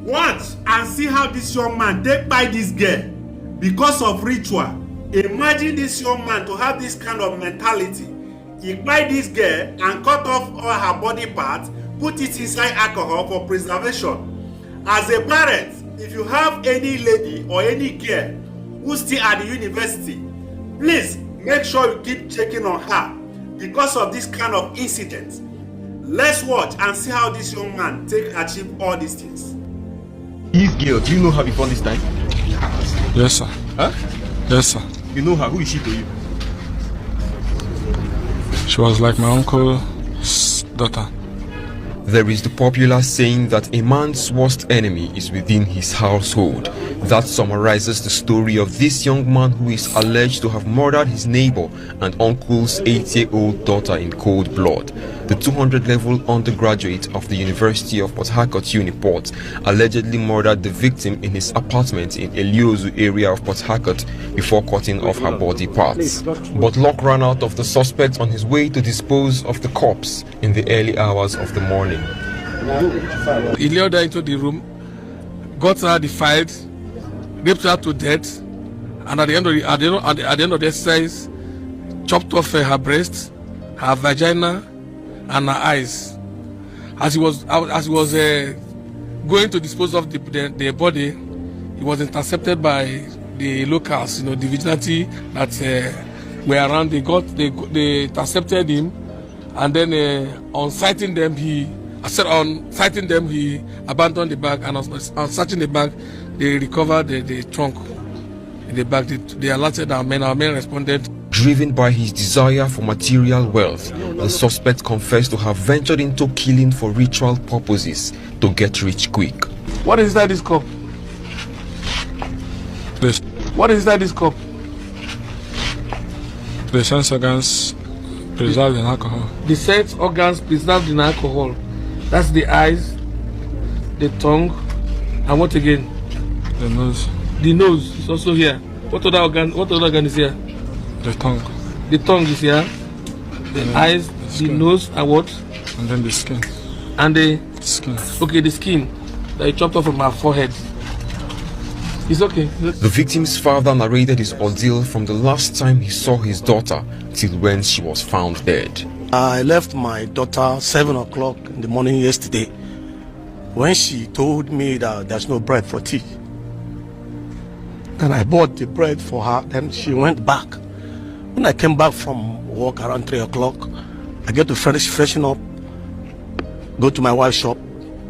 Watch and see how this young man take by this girl because of ritual. Imagine this young man to have this kind of mentality. He buy this girl and cut off all her body parts, put it inside alcohol for preservation. As a parent, if you have any lady or any girl who's still at the university, please make sure you keep checking on her because of this kind of incident. Let's watch and see how this young man take achieve all these things. This girl, do you know her before this time? Yes, sir. Huh? Yes, sir. You know her. Who is she to you? She was like my uncle's daughter. There is the popular saying that a man's worst enemy is within his household. That summarizes the story of this young man who is alleged to have murdered his neighbor and uncle's 8-year-old daughter in cold blood. The 200-level undergraduate of the University of Port Harcourt Uniport allegedly murdered the victim in his apartment in Eliozu area of Port Harcourt before cutting off her body parts. But luck ran out of the suspect on his way to dispose of the corpse in the early hours of the morning. He lured her into the room, got her the fight, raped her to death, and at the end of the exercise, chopped off her breast, her vagina, and her eyes. As he was going to dispose of the body, he was intercepted by the locals, the vigilante that were around. They intercepted him, and then on sighting them, he abandoned the bag, and on searching the bag, they recovered the trunk in the bag. They alerted our men. Our men responded. Driven by his desire for material wealth, the suspect confessed to have ventured into killing for ritual purposes to get rich quick. What is inside this cup? Please. What is inside this cup? The sense organs preserved in alcohol. The sense organs preserved in alcohol. That's the eyes, the tongue, and what again? The nose. The nose is also here. What other organ is here? The tongue. The tongue is here. The eyes, the nose, and what? And then the skin. And the skin. Okay, the skin that you chopped off from her forehead. It's okay. The victim's father narrated his ordeal from the last time he saw his daughter till when she was found dead. I left my daughter 7 o'clock in the morning yesterday when she told me that there's no bread for tea. Then I bought the bread for her, then she went back. When I came back from work around 3 o'clock, I get to freshen up, go to my wife's shop.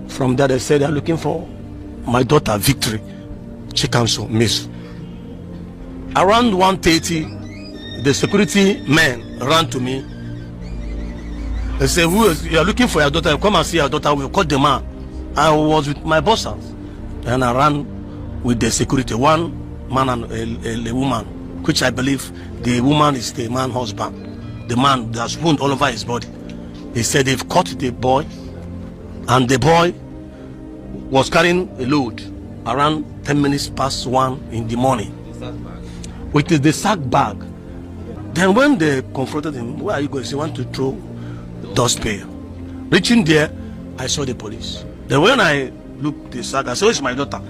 From there they said they're looking for my daughter Victory. She cancelled, miss. Around 1:30, the security men ran to me. They said, you are looking for your daughter, come and see your daughter, we'll call the man. I was with my bosses. And I ran with the security, one man and a woman, which I believe the woman is the man's husband. The man, there's wound all over his body. He said they've caught the boy, and the boy was carrying a load around 10 minutes past 1 in the morning, which is the sack bag. Then when they confronted him, where are you going? He want to throw dust pail. Reaching there, I saw the police. Then when I looked at the sack, I saw it's my daughter.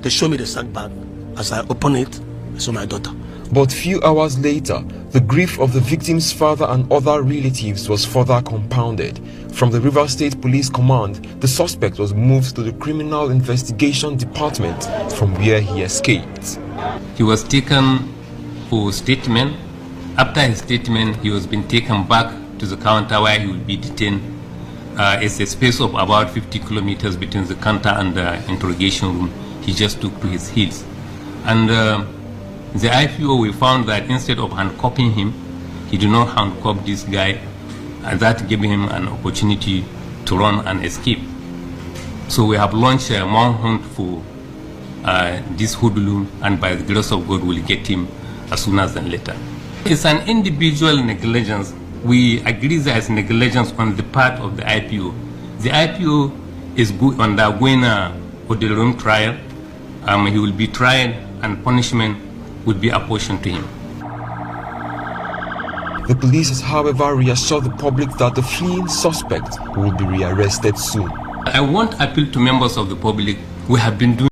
They showed me the sack bag. As I opened it, I saw my daughter. But few hours later, the grief of the victim's father and other relatives was further compounded. From the River State Police Command, the suspect was moved to the Criminal Investigation Department, from where he escaped. He was taken for statement. After his statement, he was being taken back to the counter where he will be detained. It's a space of about 50 kilometers between the counter and the interrogation room. He just took to his heels. And the IPO, we found that instead of handcuffing him, he did not handcuff this guy, and that gave him an opportunity to run and escape. So we have launched a manhunt for this hoodlum, and by the grace of God, we'll get him as soon as then later. It's an individual negligence. We agree there is negligence on the part of the IPO. The IPO is undergoing a room trial. He will be tried, and punishment would be apportioned to him. The police has, however, reassured the public that the fleeing suspect will be rearrested soon. I want to appeal to members of the public We have been doing